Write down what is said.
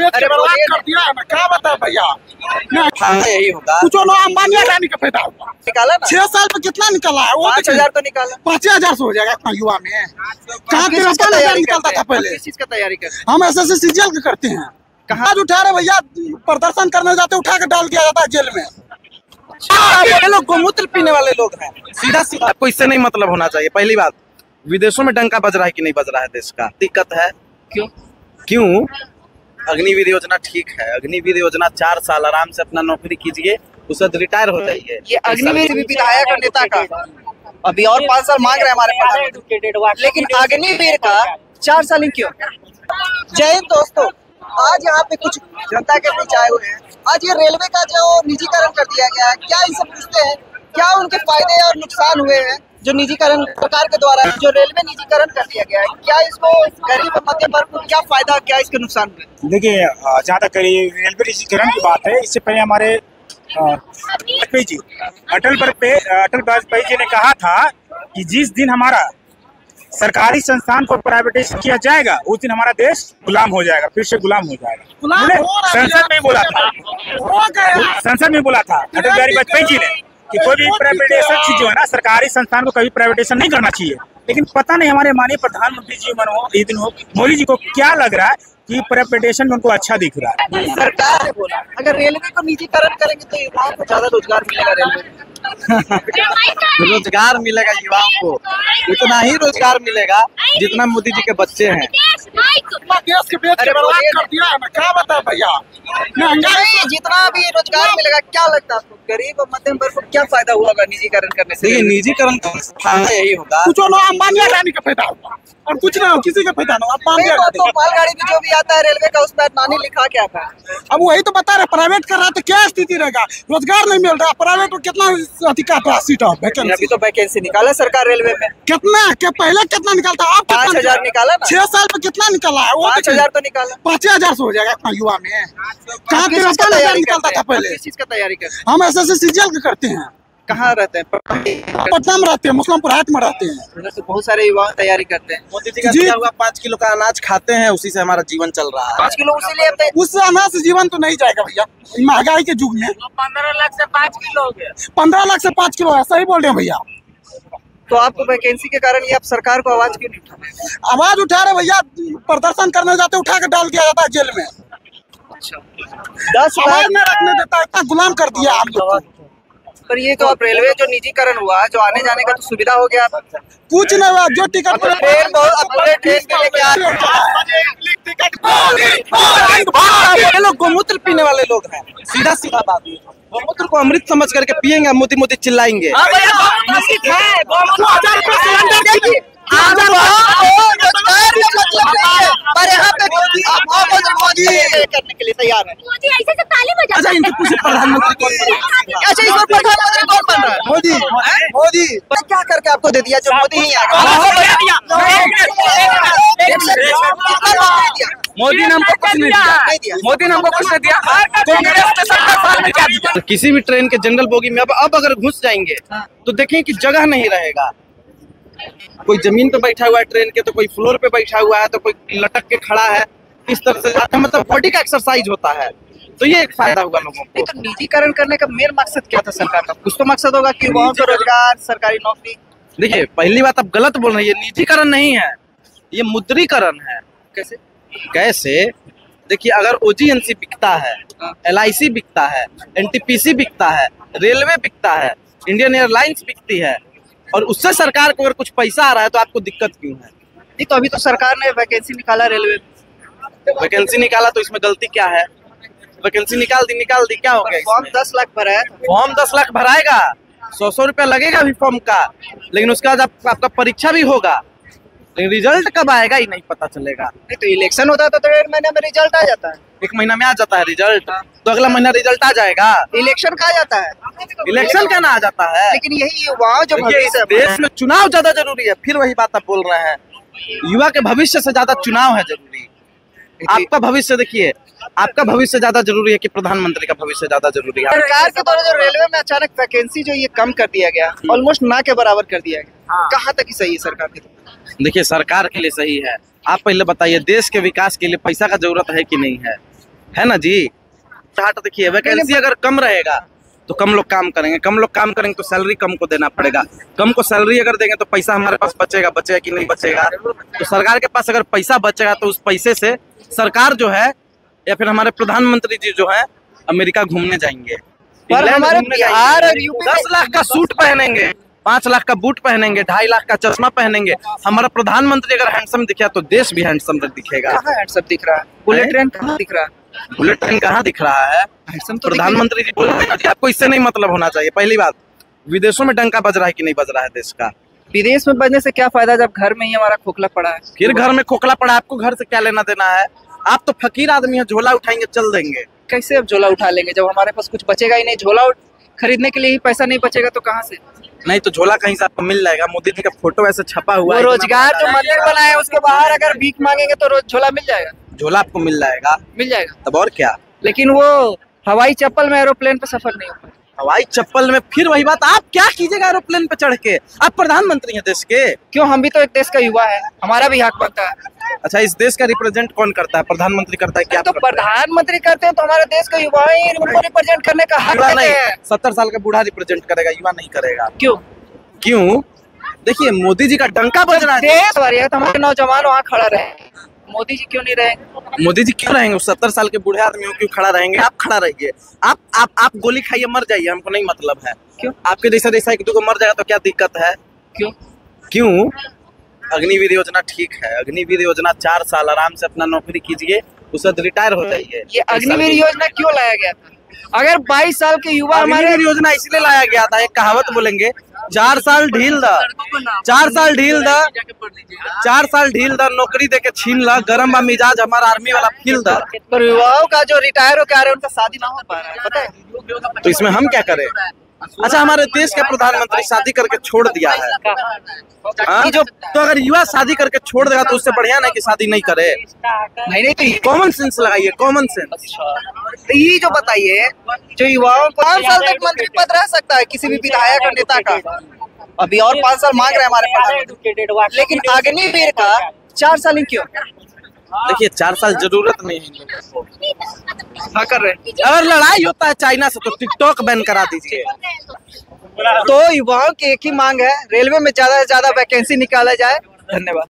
बेच के बर्बाद कर दिया है ना, क्या बताए भैया। यही होगा कुछ लोग अंबानी अडानी का फायदा हुआ निकाला ना। 6 साल में कितना निकला है वो 5,000 तो निकाला। 5,000 से हो जाएगा इतना युवा में। कहाँ निकलता था पहले। किस चीज का तैयारी करते हम SSC CGL करते हैं। कहाँ उठा रहे भैया, प्रदर्शन करने जाते उठा के डाल दिया जाता है जेल में। ये लोग गोमूत्र पीने वाले लोग हैं। सीधा सीधा आपको इससे नहीं मतलब होना चाहिए। पहली बात, विदेशों में डंका बज रहा है कि नहीं बज रहा है देश का, दिक्कत है। क्यों अग्निवीर योजना ठीक है, अग्निवीर योजना 4 साल आराम से अपना नौकरी कीजिए, उससे रिटायर हो जाइए। ये अग्निवीर विधायक और नेता का अभी और 5 साल मांग रहे हैं हमारे प्रधानमंत्री, लेकिन अग्निवीर का 4 साल ही क्यों। जय हिंद दोस्तों, आज यहाँ पे कुछ जनता के बीच आए हुए हैं। आज ये रेलवे का जो निजीकरण कर दिया गया है, क्या इसे पूछते हैं क्या उनके फायदे और नुकसान हुए हैं जो निजीकरण सरकार के द्वारा जो रेलवे निजीकरण कर दिया गया है, क्या इसको गरीब मध्यम वर्ग को क्या फायदा, क्या इसके नुकसान हुए। देखिए, जहाँ तक रेलवे निजीकरण की बात है, इससे पहले हमारे वाजपेयी जी अटल वाजपेयी जी ने कहा था कि जिस दिन हमारा सरकारी संस्थान को प्राइवेटाइज किया जाएगा उस दिन हमारा देश गुलाम हो जाएगा, फिर से गुलाम हो जाएगा। संसद में बोला था, संसद में बोला था अटल बिहारी वाजपेयी जी ने कि कोई भी प्राइवेटाइजेशन चीज जो है ना, सरकारी संस्थान को कभी प्राइवेटाइजेशन नहीं करना चाहिए। लेकिन पता नहीं हमारे माननीय प्रधानमंत्री जी मोदी जी को क्या लग रहा है कि प्राइवेटाइजेशन में उनको अच्छा दिख रहा है। सरकार ने बोला अगर रेलवे को निजीकरण करेंगे तो युवाओं को ज्यादा रोजगार मिलेगा। रेलवे रोजगार मिलेगा युवाओं को, उतना ही रोजगार मिलेगा जितना मोदी जी के बच्चे हैं। देश के बेच के बर्बाद कर दिया है ना, क्या बताए भैया। नहीं, जितना भी रोजगार मिलेगा, क्या लगता है आपको गरीब और मध्यम वर्ग को क्या फायदा हुआ होगा निजीकरण करने से। निजीकरण का यही होगा, कुछ लोग अंबानी अडानी का फायदा हुआ और कुछ ना किसी का फायदा ना। तो मालगाड़ी में जो भी आता है रेलवे का, उसमें नानी लिखा क्या था। अब वही तो बता रहे, प्राइवेट कर रहा है तो क्या स्थिति रहेगा, रोजगार नहीं मिल रहा। प्राइवेट में कितना अधिकार सीट अभी तो वैकेंसी निकाला सरकार रेलवे में, कितना क्या पहले कितना निकलता, अब 5,000 निकाला ना। 6 साल में कितना निकला है वो 5,000 तो निकाला। 5,000 से हो जाएगा इतना युवा में। कहाँ निकलता था पहले। किस चीज का तैयारी करते हम SSC CGL करते हैं। कहाँ रहते हैं। पटना में रहते हैं, मुस्लिमपुर हाट में रहते हैं। तो बहुत सारे युवा तैयारी करते हैं। मोदी जी का दिया हुआ 5 किलो का अनाज खाते हैं, उसी से हमारा जीवन चल रहा है। 5 किलो उसी लिए उससे अनाज से जीवन तो नहीं जाएगा भैया महंगाई के युग में। 15 लाख से 5 किलो हो गया। 15 लाख से 5 किलो है, सही बोल रहे हैं भैया। तो आपको वैकेंसी के कारण ये आप सरकार को आवाज क्यों नहीं उठा रहे। आवाज उठा रहे भैया, प्रदर्शन करने जाते उठा के डाल दिया जाता है जेल में। अच्छा, 10 लाख में रखने देता है, इतना गुलाम कर दिया हम लोग। पर ये जो आप रेलवे जो निजीकरण हुआ, जो आने जाने का तो सुविधा हो गया, कुछ नहीं हुआ। जो टिकट ट्रेन के लिए ये लोग गोमूत्र पीने वाले लोग हैं। सीधा सीधा बात, गोमूत्र को अमृत समझ करके पियेंगे, मोदी मोदी चिल्लाएंगे। पर यहाँ पे मोदी करने के लिए तैयार है। मोदी ऐसे से ताली बजा। अच्छा, इनसे पूछे प्रधानमंत्री कौन बन रहा है। अच्छा, इस बार प्रधानमंत्री कौन बन रहा है। मोदी क्या करके आपको दे दिया जो मोदी ही आ गया। मोदी ने हमको कुछ नहीं दिया, मोदी ने हमको कुछ नहीं दिया। कांग्रेस ने 70 साल में क्या दिया। किसी भी ट्रेन के जनरल बोगी में अब अगर घुस जाएंगे तो देखें कि जगह नहीं रहेगा। कोई जमीन पे बैठा हुआ है ट्रेन के, तो कोई फ्लोर पे बैठा हुआ है, तो कोई लटक के खड़ा है। इस तरह से मतलब बॉडी का एक्सरसाइज होता है। तो ये एक फायदा हुआ लोगों को। तो निजीकरण करने का मेन मकसद क्या था सरकार का। कुछ तो मकसद होगा कि युवाओं को रोजगार, सरकारी नौकरी। देखिए, पहली बात आप गलत बोल रहे हैं, ये निजीकरण नहीं है, ये मुद्रीकरण है। कैसे देखिए, अगर OGNC बिकता है, LIC बिकता है, NTPC बिकता है, रेलवे बिकता है, इंडियन एयरलाइंस बिकती है, और उससे सरकार को अगर कुछ पैसा आ रहा है तो आपको दिक्कत क्यों है। नहीं, तो अभी तो सरकार ने वैकेंसी निकाला, रेलवे वैकेंसी निकाला, तो इसमें गलती क्या है। वैकेंसी निकाल दी, क्या हो गया। फॉर्म 10 लाख भरा है, फॉर्म 10 लाख भराएगा, 100 रुपया लगेगा भी फॉर्म का, लेकिन उसके बाद आपका परीक्षा भी होगा, लेकिन रिजल्ट कब आएगा ही नहीं पता चलेगा। नहीं, तो इलेक्शन होता है तो 1.5 महीने में रिजल्ट आ जाता है। 1 महीना में आ जाता है रिजल्ट, तो अगला महीना रिजल्ट आ जाएगा। इलेक्शन का आ जाता है, इलेक्शन का ना आ जाता है। लेकिन यही युवा जो भविष्य देश में चुनाव ज्यादा जरूरी है। फिर वही बात आप बोल रहे हैं, युवा के भविष्य से ज्यादा चुनाव है जरूरी। आपका भविष्य देखिए, आपका भविष्य ज्यादा जरूरी है कि प्रधानमंत्री का भविष्य ज्यादा जरूरी है। सरकार के द्वारा जो रेलवे में अचानक वैकेंसी जो ये कम कर दिया गया, ऑलमोस्ट ना के बराबर कर दिया गया, कहाँ तक सही है सरकार के। देखिए, सरकार के लिए सही है। आप पहले बताइए, देश के विकास के लिए पैसा का जरूरत है कि नहीं है। है ना जी। चार्ट देखिए, वैकेंसी अगर कम रहेगा तो कम लोग काम करेंगे, कम लोग काम करेंगे तो सैलरी कम को देना पड़ेगा, कम को सैलरी अगर देंगे तो पैसा हमारे पास बचेगा कि नहीं बचेगा। तो सरकार के पास अगर पैसा बचेगा तो उस पैसे से सरकार जो है या फिर हमारे प्रधानमंत्री जी जो है अमेरिका घूमने जाएंगे, पर हमारे बिहार और यूपी 10 लाख का सूट पहनेंगे, 5 लाख का बूट पहनेंगे, 2.5 लाख का चश्मा पहनेंगे। हमारा प्रधानमंत्री अगर हैंडसम दिखा तो देश भी हैंडसम दिखेगा। कहाँ हैंडसम दिख रहा है? बुलेट ट्रेन कहाँ दिख रहा है? बुलेट ट्रेन कहाँ दिख रहा है? हैंडसम तो प्रधानमंत्री जी बोल रहे हैं, आपको इससे नहीं मतलब होना चाहिए। पहली बात, विदेशों में डंका बज रहा है कि नहीं बज रहा है देश का? विदेश में बजने से क्या फायदा जब घर में ही हमारा खोखला पड़ा है। फिर घर में खोखला पड़ा, आपको घर से क्या लेना देना है? आप तो फकीर आदमी है, झोला उठाएंगे चल देंगे। कैसे अब झोला उठा लेंगे जब हमारे पास कुछ बचेगा ही नहीं? झोला खरीदने के लिए ही पैसा नहीं बचेगा तो कहाँ से? नहीं तो झोला कहीं से आपको मिल जाएगा। मोदी जी का फोटो ऐसे छपा हुआ वो है, रोजगार जो मंदिर बनाए है उसके बाहर अगर भीख मांगेंगे तो रोज झोला मिल जाएगा। झोला आपको मिल जाएगा, मिल जाएगा। तब और क्या। लेकिन वो हवाई चप्पल में एरोप्लेन पे सफर नहीं हो पाए। हवाई चप्पल में फिर वही बात, आप क्या कीजिएगा एरोप्लेन पे चढ़ के? आप प्रधानमंत्री हैं देश के। क्यों, हम भी तो एक देश का युवा है, हमारा भी हक बनता है। अच्छा, इस देश का रिप्रेजेंट कौन करता है? प्रधानमंत्री करता है क्या? तो प्रधानमंत्री करते हैं तो हमारे देश का युवा ही उनको रिप्रेजेंट करने का हक युवा नहीं, है। 70 साल का बूढ़ा रिप्रेजेंट करेगा, युवा नहीं करेगा। क्यों? क्यों? देखिए, मोदी जी का डंका बज रहा है। देश वारिया तो हमारे नौजवान वहाँ खड़ा रहे, मोदी जी क्यों नहीं रहेंगे? मोदी जी क्यों रहेंगे? 70 साल के बूढ़े आदमी क्यों खड़ा रहेंगे? आप खड़ा रहिए, आप गोली खाइए मर जाइए, हमको नहीं मतलब है। क्यों? आपके जैसा एक दो को मर जाएगा तो क्या दिक्कत है? क्यों? क्यों? अग्निवीर योजना ठीक है, अग्निवीर योजना 4 साल आराम से अपना नौकरी कीजिए, उससे रिटायर हो जाइए। ये अग्निवीर योजना क्यों लाया गया था? अगर 22 साल के युवा हमारे अग्निवीर योजना इसलिए लाया गया था, एक कहावत बोलेंगे, 4 साल ढील द, 4 साल ढील द, 4 साल ढील द, नौकरी देके छीन ला, गरम बा मिजाज हमारा आर्मी वाला फील द। पर युवाओं का जो रिटायर होकर आ रहे हैं उनका शादी ना हो पा रहा है, पता है? तो इसमें हम क्या करें? अच्छा, हमारे देश के प्रधानमंत्री शादी करके छोड़ दिया है। हाँ? तो अगर युवा शादी करके छोड़ देगा तो उससे बढ़िया नहीं कि शादी नहीं करे। नहीं तो कॉमन सेंस लगाइए, कॉमन सेंस। तो ये जो बताइए, जो युवाओं को 5 साल तक मंत्री पद रह सकता है किसी भी विधायक और नेता का, अभी और 5 साल मांग रहे हैं हमारे प्रधानमंत्री, लेकिन अग्निवीर का 4 साल ही क्यों? देखिए, 4 साल जरूरत नहीं है। हाँ कर रहे। अगर लड़ाई होता है चाइना से तो टिकटॉक बैन करा दीजिए। तो युवाओं की एक ही मांग है, रेलवे में ज्यादा से ज्यादा वैकेंसी निकाला जाए। धन्यवाद।